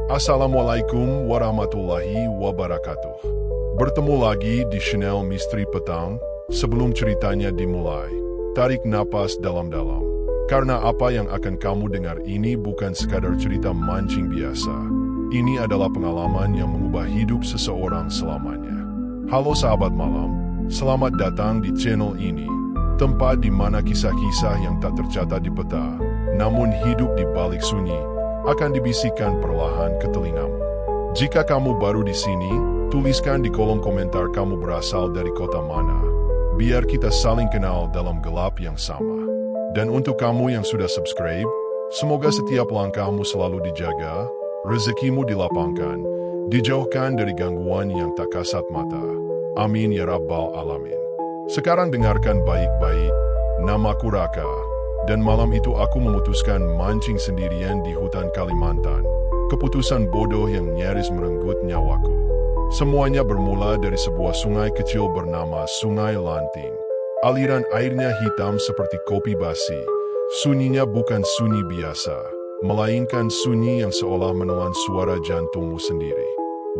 Assalamualaikum warahmatullahi wabarakatuh. Bertemu lagi di channel Misteri Petang. Sebelum ceritanya dimulai, tarik napas dalam-dalam. Karena apa yang akan kamu dengar ini bukan sekadar cerita mancing biasa. Ini adalah pengalaman yang mengubah hidup seseorang selamanya. Halo sahabat malam, selamat datang di channel ini. Tempat di mana kisah-kisah yang tak tercatat di peta, namun hidup di balik sunyi, akan dibisikkan perlahan ke telingamu. Jika kamu baru di sini, tuliskan di kolom komentar kamu berasal dari kota mana. Biar kita saling kenal dalam gelap yang sama. Dan untuk kamu yang sudah subscribe, semoga setiap langkahmu selalu dijaga, rezekimu dilapangkan, dijauhkan dari gangguan yang tak kasat mata. Amin ya rabbal alamin. Sekarang dengarkan baik-baik. Namaku Raka. Dan malam itu aku memutuskan mancing sendirian di hutan Kalimantan. Keputusan bodoh yang nyaris merenggut nyawaku. Semuanya bermula dari sebuah sungai kecil bernama Sungai Lanting. Aliran airnya hitam seperti kopi basi. Sunyinya bukan sunyi biasa, melainkan sunyi yang seolah menelan suara jantungmu sendiri.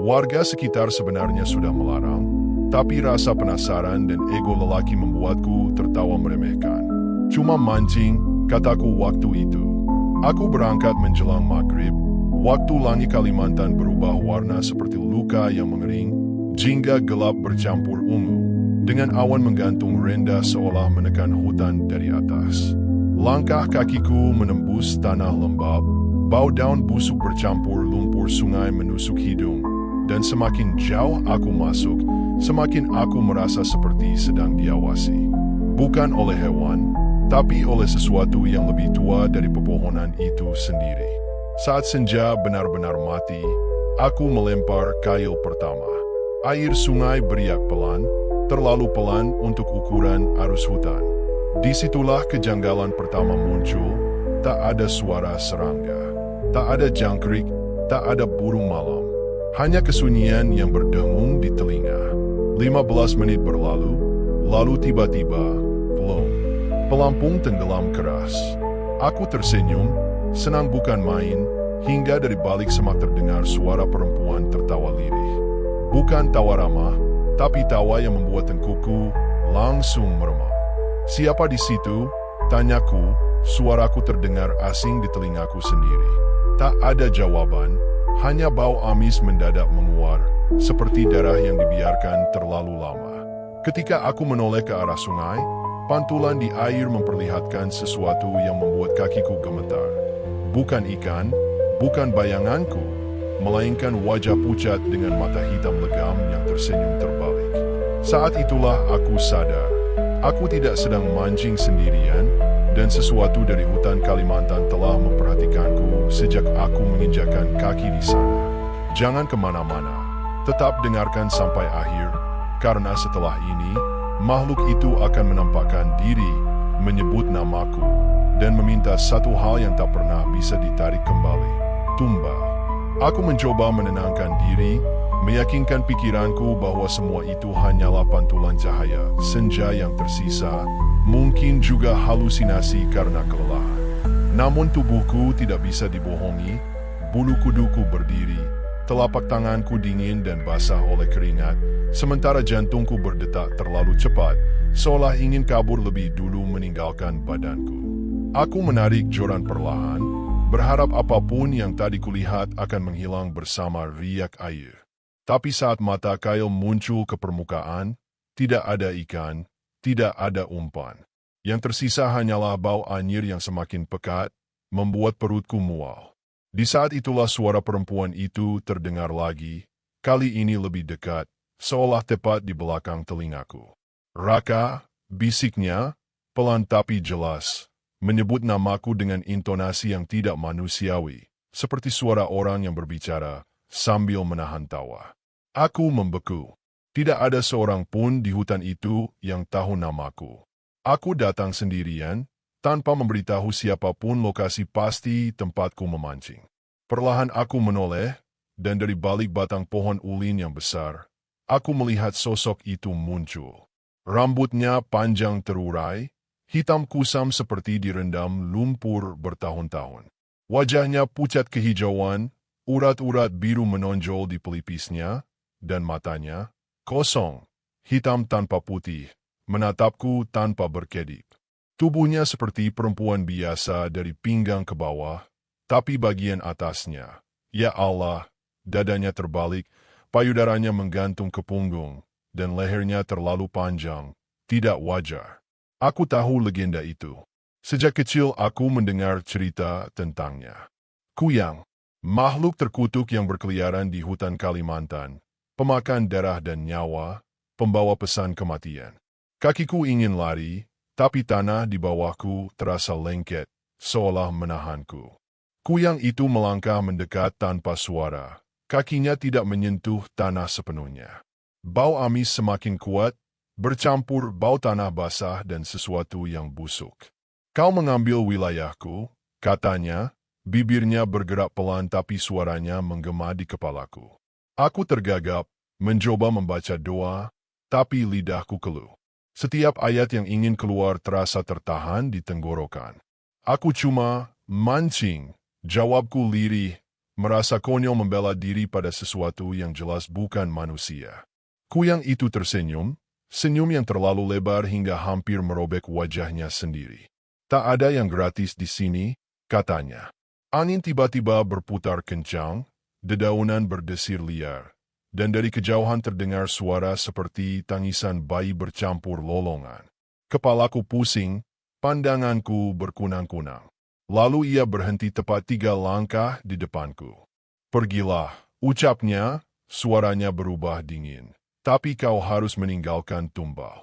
Warga sekitar sebenarnya sudah melarang, tapi rasa penasaran dan ego lelaki membuatku tertawa meremehkan. Cuma mancing, kataku waktu itu. Aku berangkat menjelang maghrib. Waktu langit Kalimantan berubah warna seperti luka yang mengering, jingga gelap bercampur ungu, dengan awan menggantung rendah seolah menekan hutan dari atas. Langkah kakiku menembus tanah lembab, bau daun busuk bercampur lumpur sungai menusuk hidung, dan semakin jauh aku masuk, semakin aku merasa seperti sedang diawasi. Bukan oleh hewan, tapi oleh sesuatu yang lebih tua dari pepohonan itu sendiri. Saat senja benar-benar mati, aku melempar kail pertama. Air sungai beriak pelan, terlalu pelan untuk ukuran arus hutan. Disitulah kejanggalan pertama muncul. Tak ada suara serangga, tak ada jangkrik, tak ada burung malam. Hanya kesunyian yang berdengung di telinga. 15 menit berlalu, lalu tiba-tiba, belum. Pelampung tenggelam keras. Aku tersenyum, senang bukan main, hingga dari balik semak terdengar suara perempuan tertawa lirih. Bukan tawa ramah, tapi tawa yang membuat tengkukku langsung meremang. Siapa di situ? Tanyaku, suaraku terdengar asing di telingaku sendiri. Tak ada jawaban, hanya bau amis mendadak menguar, seperti darah yang dibiarkan terlalu lama. Ketika aku menoleh ke arah sungai, pantulan di air memperlihatkan sesuatu yang membuat kakiku gemetar. Bukan ikan, bukan bayanganku, melainkan wajah pucat dengan mata hitam legam yang tersenyum terbalik. Saat itulah aku sadar, aku tidak sedang mancing sendirian, dan sesuatu dari hutan Kalimantan telah memperhatikanku sejak aku menginjakkan kaki di sana. Jangan kemana-mana, tetap dengarkan sampai akhir, karena setelah ini, makhluk itu akan menampakkan diri, menyebut namaku, dan meminta satu hal yang tak pernah bisa ditarik kembali, tumbal. Aku mencoba menenangkan diri, meyakinkan pikiranku bahwa semua itu hanyalah pantulan cahaya senja yang tersisa, mungkin juga halusinasi karena kelelahan. Namun tubuhku tidak bisa dibohongi, bulu kuduku berdiri, telapak tanganku dingin dan basah oleh keringat, sementara jantungku berdetak terlalu cepat, seolah ingin kabur lebih dulu meninggalkan badanku. Aku menarik joran perlahan, berharap apapun yang tadi kulihat akan menghilang bersama riak air. Tapi saat mata kail muncul ke permukaan, tidak ada ikan, tidak ada umpan. Yang tersisa hanyalah bau anyir yang semakin pekat, membuat perutku mual. Di saat itulah suara perempuan itu terdengar lagi, kali ini lebih dekat, seolah tepat di belakang telingaku. Raka, bisiknya, pelan tapi jelas, menyebut namaku dengan intonasi yang tidak manusiawi, seperti suara orang yang berbicara sambil menahan tawa. Aku membeku. Tidak ada seorang pun di hutan itu yang tahu namaku. Aku datang sendirian, tanpa memberitahu siapapun lokasi pasti tempatku memancing. Perlahan aku menoleh, dan dari balik batang pohon ulin yang besar, aku melihat sosok itu muncul. Rambutnya panjang terurai, hitam kusam seperti direndam lumpur bertahun-tahun. Wajahnya pucat kehijauan, Urat-urat biru menonjol di pelipisnya, dan matanya, kosong, hitam tanpa putih, menatapku tanpa berkedip. Tubuhnya seperti perempuan biasa dari pinggang ke bawah, tapi bagian atasnya, ya Allah, dadanya terbalik, payudaranya menggantung ke punggung, dan lehernya terlalu panjang, tidak wajar. Aku tahu legenda itu. Sejak kecil aku mendengar cerita tentangnya. Kuyang, makhluk terkutuk yang berkeliaran di hutan Kalimantan, pemakan darah dan nyawa, pembawa pesan kematian. Kakiku ingin lari, tapi tanah di bawahku terasa lengket, seolah menahanku. Kuyang itu melangkah mendekat tanpa suara. Kakinya tidak menyentuh tanah sepenuhnya. Bau amis semakin kuat, bercampur bau tanah basah dan sesuatu yang busuk. Kau mengambil wilayahku, katanya, bibirnya bergerak pelan tapi suaranya menggema di kepalaku. Aku tergagap, mencoba membaca doa, tapi lidahku keluh. Setiap ayat yang ingin keluar terasa tertahan di tenggorokan. Aku cuma mancing, jawabku lirih, merasa konyol membela diri pada sesuatu yang jelas bukan manusia. Kuyang itu tersenyum, senyum yang terlalu lebar hingga hampir merobek wajahnya sendiri. Tak ada yang gratis di sini, katanya. Angin tiba-tiba berputar kencang, dedaunan berdesir liar, dan dari kejauhan terdengar suara seperti tangisan bayi bercampur lolongan. Kepalaku pusing, pandanganku berkunang-kunang. Lalu ia berhenti tepat 3 langkah di depanku. Pergilah, ucapnya, suaranya berubah dingin. Tapi kau harus meninggalkan Tumbal.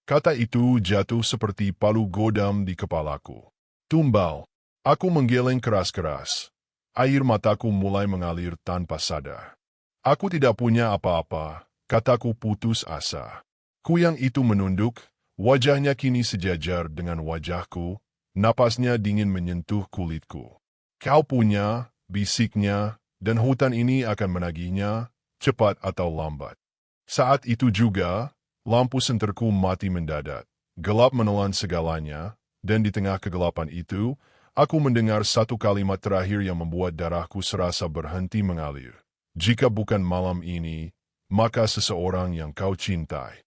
Kata itu jatuh seperti palu godam di kepalaku. Tumbal. Aku menggeleng keras-keras. Air mataku mulai mengalir tanpa sadar. Aku tidak punya apa-apa, kataku putus asa. Kuyang itu menunduk, wajahnya kini sejajar dengan wajahku, napasnya dingin menyentuh kulitku. Kau punya, bisiknya, dan hutan ini akan menagihnya, cepat atau lambat. Saat itu juga, lampu senterku mati mendadak, gelap menelan segalanya, dan di tengah kegelapan itu, aku mendengar satu kalimat terakhir yang membuat darahku serasa berhenti mengalir. Jika bukan malam ini, maka seseorang yang kau cintai.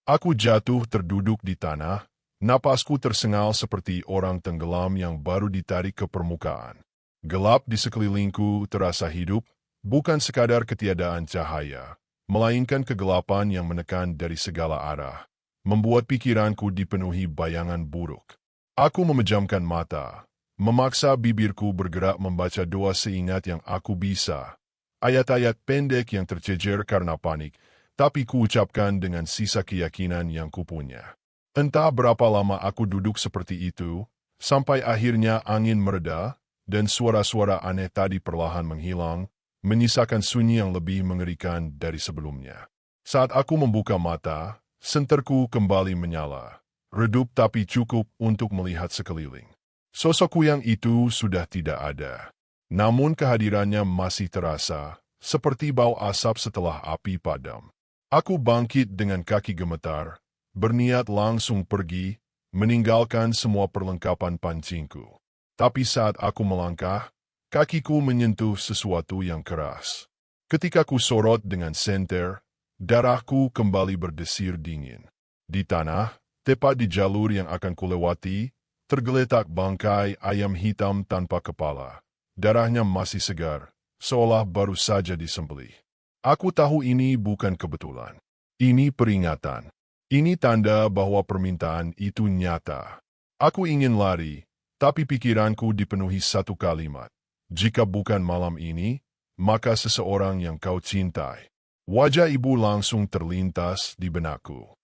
Aku jatuh terduduk di tanah, napasku tersengal seperti orang tenggelam yang baru ditarik ke permukaan. Gelap di sekelilingku terasa hidup, bukan sekadar ketiadaan cahaya, melainkan kegelapan yang menekan dari segala arah, membuat pikiranku dipenuhi bayangan buruk. Aku memejamkan mata, memaksa bibirku bergerak membaca doa seingat yang aku bisa. Ayat-ayat pendek yang tercecer karena panik, tapi kuucapkan dengan sisa keyakinan yang kupunya. Entah berapa lama aku duduk seperti itu, sampai akhirnya angin mereda, dan suara-suara aneh tadi perlahan menghilang, menyisakan sunyi yang lebih mengerikan dari sebelumnya. Saat aku membuka mata, senterku kembali menyala. Redup tapi cukup untuk melihat sekeliling. Sosok Kuyang itu sudah tidak ada. Namun kehadirannya masih terasa, seperti bau asap setelah api padam. Aku bangkit dengan kaki gemetar, berniat langsung pergi, meninggalkan semua perlengkapan pancingku. Tapi saat aku melangkah, kakiku menyentuh sesuatu yang keras. Ketika ku sorot dengan senter, darahku kembali berdesir dingin. Di tanah, tepat di jalur yang akan kulewati, tergeletak bangkai ayam hitam tanpa kepala. Darahnya masih segar, seolah baru saja disembelih. Aku tahu ini bukan kebetulan. Ini peringatan. Ini tanda bahwa permintaan itu nyata. Aku ingin lari, tapi pikiranku dipenuhi satu kalimat. Jika bukan malam ini, maka seseorang yang kau cintai. Wajah ibu langsung terlintas di benakku.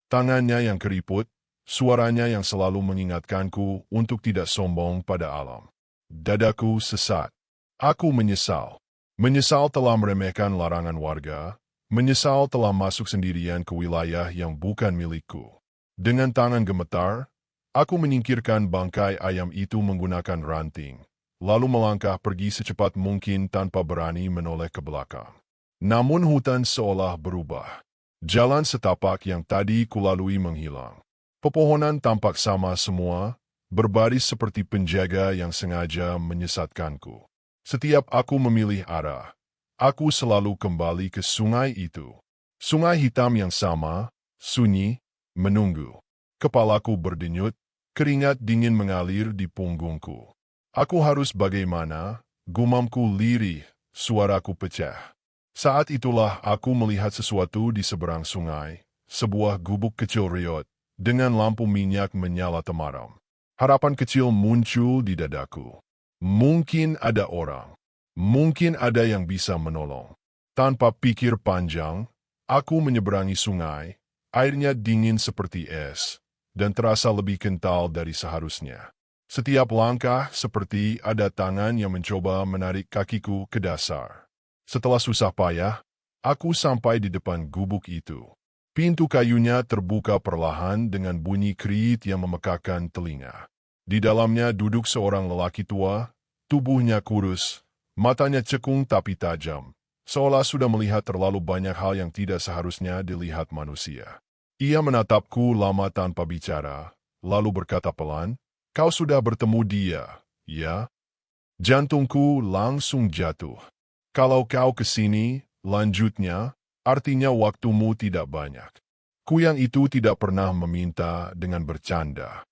Tangannya yang keriput, suaranya yang selalu mengingatkanku untuk tidak sombong pada alam. Dadaku sesat. Aku menyesal. Menyesal telah meremehkan larangan warga, menyesal telah masuk sendirian ke wilayah yang bukan milikku. Dengan tangan gemetar, aku menyingkirkan bangkai ayam itu menggunakan ranting, lalu melangkah pergi secepat mungkin tanpa berani menoleh ke belakang. Namun hutan seolah berubah. Jalan setapak yang tadi kulalui menghilang. Pepohonan tampak sama semua, berbaris seperti penjaga yang sengaja menyesatkanku. Setiap aku memilih arah, aku selalu kembali ke sungai itu. Sungai hitam yang sama, sunyi, menunggu. Kepalaku berdenyut, keringat dingin mengalir di punggungku. Aku harus bagaimana? Gumamku lirih, suaraku pecah. Saat itulah aku melihat sesuatu di seberang sungai, sebuah gubuk kecil riot, dengan lampu minyak menyala temaram. Harapan kecil muncul di dadaku. Mungkin ada orang. Mungkin ada yang bisa menolong. Tanpa pikir panjang, aku menyeberangi sungai, airnya dingin seperti es, dan terasa lebih kental dari seharusnya. Setiap langkah seperti ada tangan yang mencoba menarik kakiku ke dasar. Setelah susah payah, aku sampai di depan gubuk itu. Pintu kayunya terbuka perlahan dengan bunyi kriit yang memekakan telinga. Di dalamnya duduk seorang lelaki tua, tubuhnya kurus, matanya cekung tapi tajam, seolah sudah melihat terlalu banyak hal yang tidak seharusnya dilihat manusia. Ia menatapku lama tanpa bicara, lalu berkata pelan, "Kau sudah bertemu dia, ya?" Jantungku langsung jatuh. "Kalau kau kesini," lanjutnya, "artinya waktumu tidak banyak." Kuyang itu tidak pernah meminta dengan bercanda.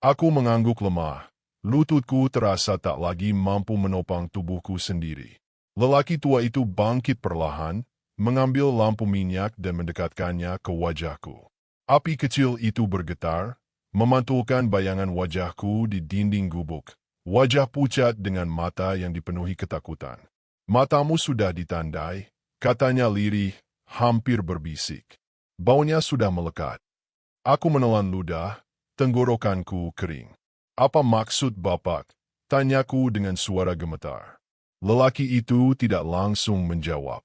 Aku mengangguk lemah. Lututku terasa tak lagi mampu menopang tubuhku sendiri. Lelaki tua itu bangkit perlahan, mengambil lampu minyak dan mendekatkannya ke wajahku. Api kecil itu bergetar, memantulkan bayangan wajahku di dinding gubuk. Wajah pucat dengan mata yang dipenuhi ketakutan. "Matamu sudah ditandai," katanya lirih, hampir berbisik. Baunya sudah melekat. Aku menelan ludah, tenggorokanku kering. "Apa maksud Bapak?" tanyaku dengan suara gemetar. Lelaki itu tidak langsung menjawab.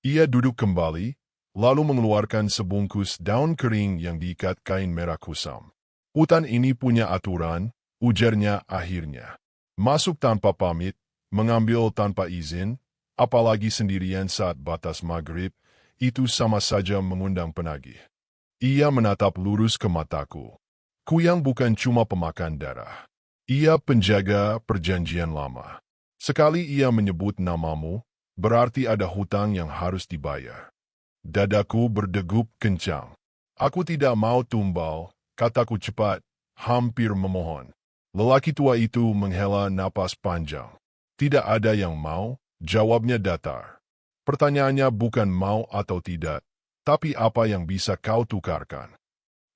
Ia duduk kembali, lalu mengeluarkan sebungkus daun kering yang diikat kain merah kusam. "Hutan ini punya aturan," ujarnya akhirnya. "Masuk tanpa pamit, mengambil tanpa izin, apalagi sendirian saat batas maghrib, itu sama saja mengundang penagih." Ia menatap lurus ke mataku. Kuyang bukan cuma pemakan darah. Ia penjaga perjanjian lama. Sekali ia menyebut namamu, berarti ada hutang yang harus dibayar. Dadaku berdegup kencang. "Aku tidak mau tumbal," kataku cepat, hampir memohon. Lelaki tua itu menghela napas panjang. "Tidak ada yang mau," jawabnya datar. "Pertanyaannya bukan mau atau tidak, tapi apa yang bisa kau tukarkan."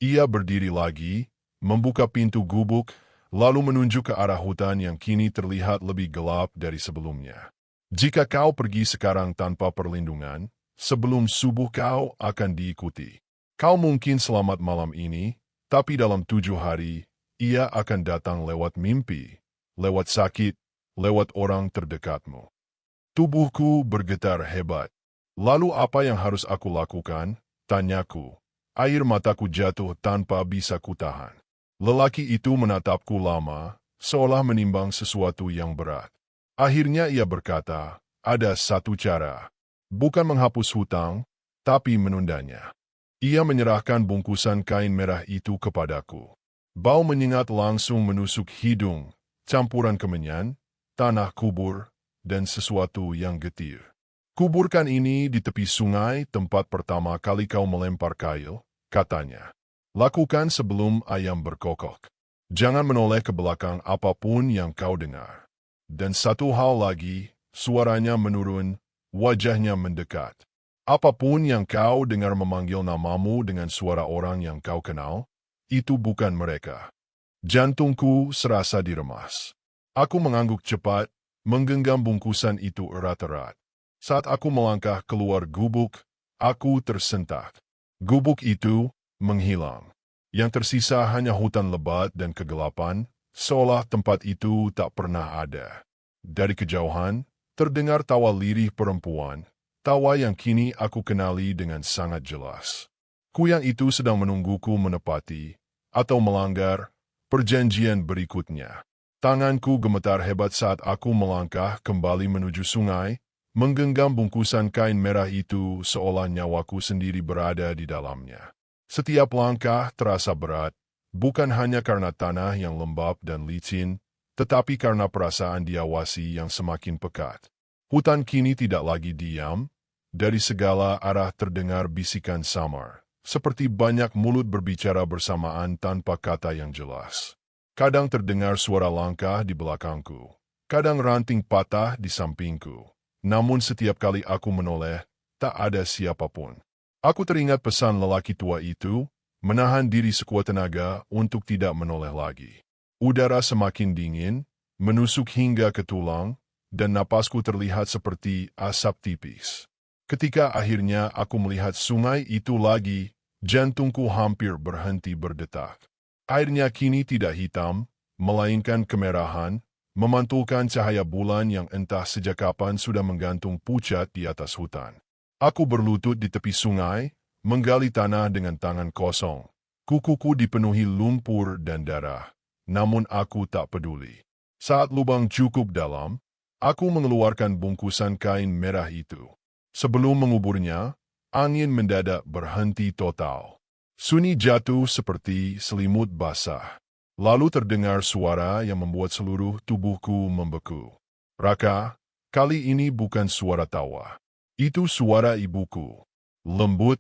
Ia berdiri lagi, membuka pintu gubuk, lalu menunjuk ke arah hutan yang kini terlihat lebih gelap dari sebelumnya. "Jika kau pergi sekarang tanpa perlindungan, sebelum subuh kau akan diikuti. Kau mungkin selamat malam ini, tapi dalam 7 hari, ia akan datang lewat mimpi, lewat sakit, lewat orang terdekatmu." Tubuhku bergetar hebat. "Lalu apa yang harus aku lakukan?" tanyaku. Air mataku jatuh tanpa bisa kutahan. Lelaki itu menatapku lama, seolah menimbang sesuatu yang berat. Akhirnya ia berkata, "Ada satu cara. Bukan menghapus hutang, tapi menundanya." Ia menyerahkan bungkusan kain merah itu kepadaku. Bau menyengat langsung menusuk hidung, campuran kemenyan, tanah kubur, dan sesuatu yang getir. "Kuburkan ini di tepi sungai tempat pertama kali kau melempar kail," katanya. "Lakukan sebelum ayam berkokok. Jangan menoleh ke belakang apapun yang kau dengar. Dan satu hal lagi," suaranya menurun, wajahnya mendekat. "Apapun yang kau dengar memanggil namamu dengan suara orang yang kau kenal, itu bukan mereka." Jantungku serasa diremas. Aku mengangguk cepat, menggenggam bungkusan itu erat-erat. Saat aku melangkah keluar gubuk, aku tersentak. Gubuk itu menghilang. Yang tersisa hanya hutan lebat dan kegelapan, seolah tempat itu tak pernah ada. Dari kejauhan, terdengar tawa lirih perempuan, tawa yang kini aku kenali dengan sangat jelas. Kuyang itu sedang menungguku menepati, atau melanggar, perjanjian berikutnya. Tanganku gemetar hebat saat aku melangkah kembali menuju sungai, menggenggam bungkusan kain merah itu seolah nyawaku sendiri berada di dalamnya. Setiap langkah terasa berat, bukan hanya karena tanah yang lembab dan licin, tetapi karena perasaan diawasi yang semakin pekat. Hutan kini tidak lagi diam, dari segala arah terdengar bisikan samar, seperti banyak mulut berbicara bersamaan tanpa kata yang jelas. Kadang terdengar suara langkah di belakangku, kadang ranting patah di sampingku. Namun setiap kali aku menoleh, tak ada siapapun. Aku teringat pesan lelaki tua itu, menahan diri sekuat tenaga untuk tidak menoleh lagi. Udara semakin dingin, menusuk hingga ke tulang, dan napasku terlihat seperti asap tipis. Ketika akhirnya aku melihat sungai itu lagi, jantungku hampir berhenti berdetak. Airnya kini tidak hitam, melainkan kemerahan, memantulkan cahaya bulan yang entah sejak kapan sudah menggantung pucat di atas hutan. Aku berlutut di tepi sungai, menggali tanah dengan tangan kosong. Kukuku dipenuhi lumpur dan darah, namun aku tak peduli. Saat lubang cukup dalam, aku mengeluarkan bungkusan kain merah itu. Sebelum menguburnya, angin mendadak berhenti total. Sunyi jatuh seperti selimut basah. Lalu terdengar suara yang membuat seluruh tubuhku membeku. Raka, kali ini bukan suara tawa. Itu suara ibuku. Lembut,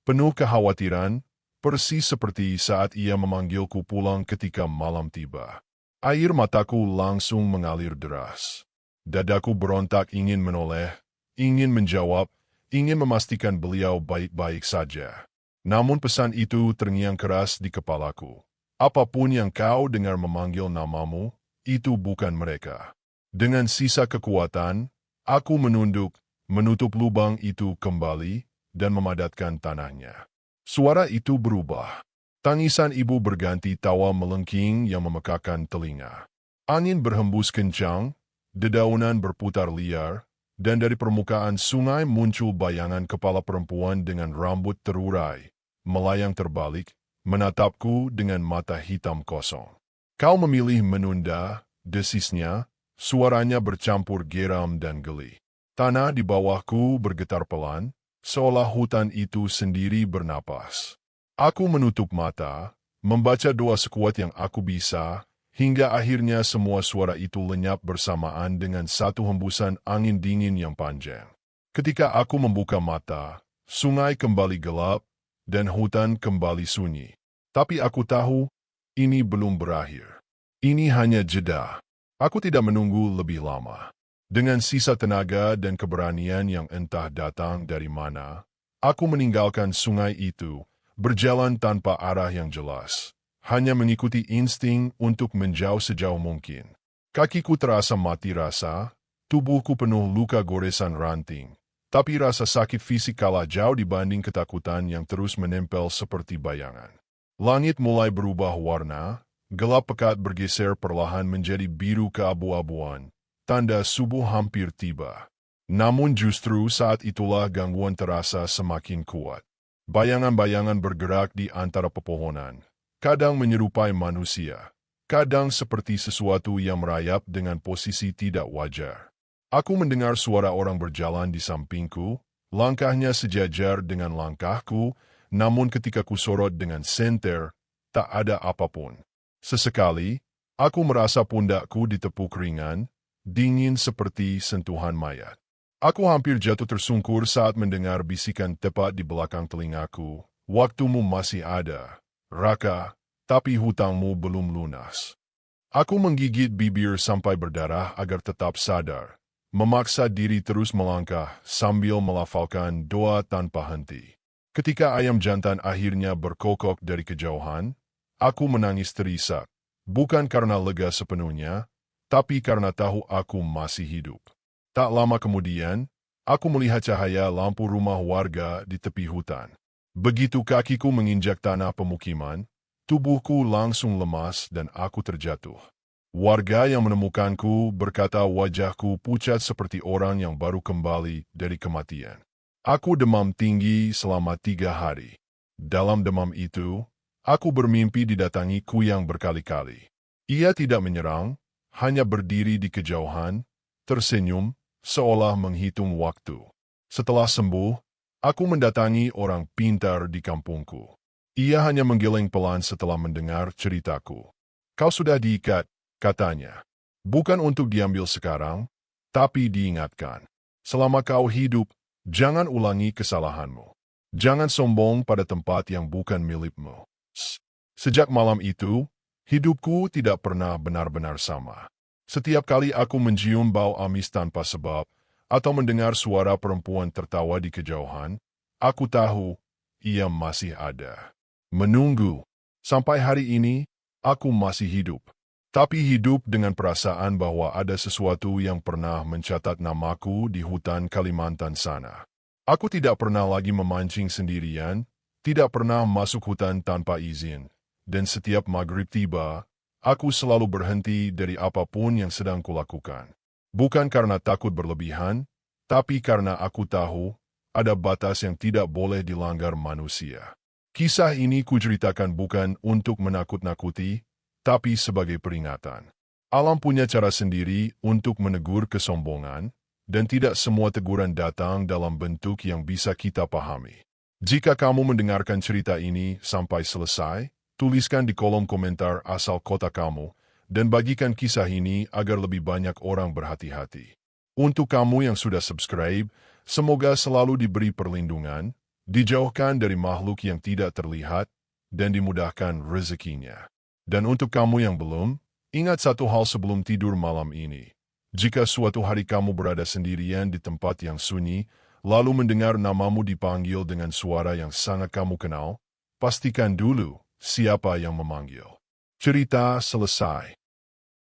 penuh kekhawatiran, persis seperti saat ia memanggilku pulang ketika malam tiba. Air mataku langsung mengalir deras. Dadaku berontak ingin menoleh, ingin menjawab, ingin memastikan beliau baik-baik saja. Namun pesan itu terngiang keras di kepalaku. Apapun yang kau dengar memanggil namamu, itu bukan mereka. Dengan sisa kekuatan, aku menunduk, menutup lubang itu kembali, dan memadatkan tanahnya. Suara itu berubah. Tangisan ibu berganti tawa melengking yang memekakan telinga. Angin berhembus kencang, dedaunan berputar liar, dan dari permukaan sungai muncul bayangan kepala perempuan dengan rambut terurai, melayang terbalik, menatapku dengan mata hitam kosong. Kau memilih menunda, desisnya, suaranya bercampur geram dan geli. Tanah di bawahku bergetar pelan, seolah hutan itu sendiri bernapas. Aku menutup mata, membaca doa sekuat yang aku bisa, hingga akhirnya semua suara itu lenyap bersamaan dengan satu hembusan angin dingin yang panjang. Ketika aku membuka mata, sungai kembali gelap, dan hutan kembali sunyi. Tapi aku tahu, ini belum berakhir. Ini hanya jeda. Aku tidak menunggu lebih lama. Dengan sisa tenaga dan keberanian yang entah datang dari mana, aku meninggalkan sungai itu, berjalan tanpa arah yang jelas. Hanya mengikuti insting untuk menjauh sejauh mungkin. Kakiku terasa mati rasa, tubuhku penuh luka goresan ranting. Tapi rasa sakit fisik kalah jauh dibanding ketakutan yang terus menempel seperti bayangan. Langit mulai berubah warna, gelap pekat bergeser perlahan menjadi biru keabu-abuan, tanda subuh hampir tiba. Namun justru saat itulah gangguan terasa semakin kuat. Bayangan-bayangan bergerak di antara pepohonan, kadang menyerupai manusia, kadang seperti sesuatu yang merayap dengan posisi tidak wajar. Aku mendengar suara orang berjalan di sampingku, langkahnya sejajar dengan langkahku, namun ketika kusorot dengan senter, tak ada apapun. Sesekali, aku merasa pundakku ditepuk ringan, dingin seperti sentuhan mayat. Aku hampir jatuh tersungkur saat mendengar bisikan tepat di belakang telingaku. Waktumu masih ada, Raka, tapi hutangmu belum lunas. Aku menggigit bibir sampai berdarah agar tetap sadar. Memaksa diri terus melangkah sambil melafalkan doa tanpa henti. Ketika ayam jantan akhirnya berkokok dari kejauhan, aku menangis terisak, bukan karena lega sepenuhnya, tapi karena tahu aku masih hidup. Tak lama kemudian, aku melihat cahaya lampu rumah warga di tepi hutan. Begitu kakiku menginjak tanah pemukiman, tubuhku langsung lemas dan aku terjatuh. Warga yang menemukanku berkata wajahku pucat seperti orang yang baru kembali dari kematian. Aku demam tinggi selama 3 hari. Dalam demam itu, aku bermimpi didatangi kuyang berkali-kali. Ia tidak menyerang, hanya berdiri di kejauhan, tersenyum, seolah menghitung waktu. Setelah sembuh, aku mendatangi orang pintar di kampungku. Ia hanya menggeleng pelan setelah mendengar ceritaku. Kau sudah diikat, katanya. Bukan untuk diambil sekarang, tapi diingatkan. Selama kau hidup, jangan ulangi kesalahanmu. Jangan sombong pada tempat yang bukan milikmu. Sejak malam itu, hidupku tidak pernah benar-benar sama. Setiap kali aku mencium bau amis tanpa sebab, atau mendengar suara perempuan tertawa di kejauhan, aku tahu ia masih ada. Menunggu. Sampai hari ini, aku masih hidup. Tapi hidup dengan perasaan bahwa ada sesuatu yang pernah mencatat namaku di hutan Kalimantan sana. Aku tidak pernah lagi memancing sendirian, tidak pernah masuk hutan tanpa izin, dan setiap maghrib tiba, aku selalu berhenti dari apapun yang sedang kulakukan. Bukan karena takut berlebihan, tapi karena aku tahu ada batas yang tidak boleh dilanggar manusia. Kisah ini kuceritakan bukan untuk menakut-nakuti, tapi sebagai peringatan. Alam punya cara sendiri untuk menegur kesombongan, dan tidak semua teguran datang dalam bentuk yang bisa kita pahami. Jika kamu mendengarkan cerita ini sampai selesai, tuliskan di kolom komentar asal kota kamu, dan bagikan kisah ini agar lebih banyak orang berhati-hati. Untuk kamu yang sudah subscribe, semoga selalu diberi perlindungan, dijauhkan dari makhluk yang tidak terlihat, dan dimudahkan rezekinya. Dan untuk kamu yang belum, ingat satu hal sebelum tidur malam ini. Jika suatu hari kamu berada sendirian di tempat yang sunyi, lalu mendengar namamu dipanggil dengan suara yang sangat kamu kenal, pastikan dulu siapa yang memanggil. Cerita selesai.